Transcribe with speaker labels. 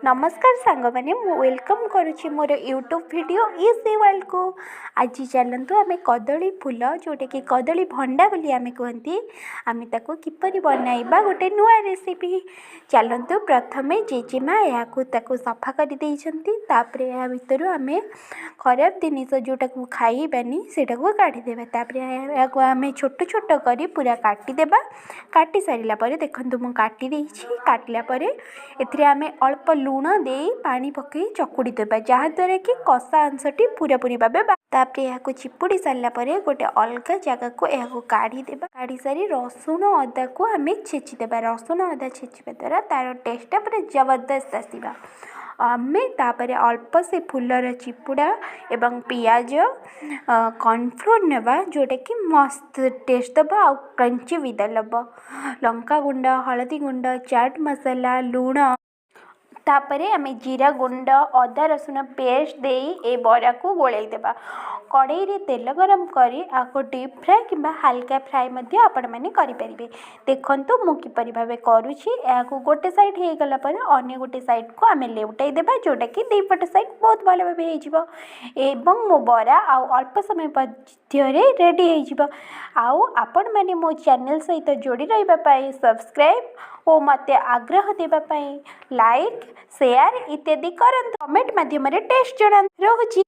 Speaker 1: नमस्कार सांग मैंने वेलकम करुच्ची मोर यूट्यूब वीडियो इसी वर्ल्ड को। आज चलतु आम कदली फूल जोटा कि कदली भंडा बोली आम कहती आम ताको किपरि बनइबा गोटे नुआ रेसिपी। चलतु प्रथमे जेजेमा या सफा कर भितर आम खराब जिनिस जोटा को खाइबानी सेटा को काढ़ीदेवा। आम छोट छोट कर पूरा काटिदेबा। काटी सारा पर देखो मुझे काटला आम अल्प लुण दे पानी पकई चकुड़ी देबा जहाँद्वारा कि कषा अंशटी पूरा पूरी भाव तापर यहाँ चिपुड़ी सारापर गोटे अलग जगह को यह काढ़ीदेबा। काढ़ी सारी रसुण अदा को आम छेचिदेबा। रसुण अदा छेचिबा द्वारा तार टेस्टा पूरा जबरदस्त आसवा। आम तापर अल्प से फूलर चिपुड़ा एवं पियाज कॉर्नफ्लोर नेबा जोटा कि मस्त टेस्ट दबा आ क्रंची भी दब। लंका गुंड हलदी गुंड चाट मसाला लुण तापर आम जीरा गुंड अदा रसुण पेस्ट दे ए बरा को गोलाई देबा। कड़ाई रे तेल गरम करी आको डीप फ्राए कि हल्का फ्राए आपण मैंने करें। देखो मु किपरि भाव करुच्ची को गोटे साइड हो गला पर अन्य गोटे साइड को आम लेउटाई देबा जोटा कि दीपट साइड बहुत भल भाव हो मो बरा आउ अल्प समय मध्य रेडी हो। आपण मैंने मो चैनल सहित जोड़ी रही सब्सक्राइब और मत आग्रह देवाई लाइक शेयर इत्यादि करंतु कमेंट माध्यम टेस्ट जना रहुची।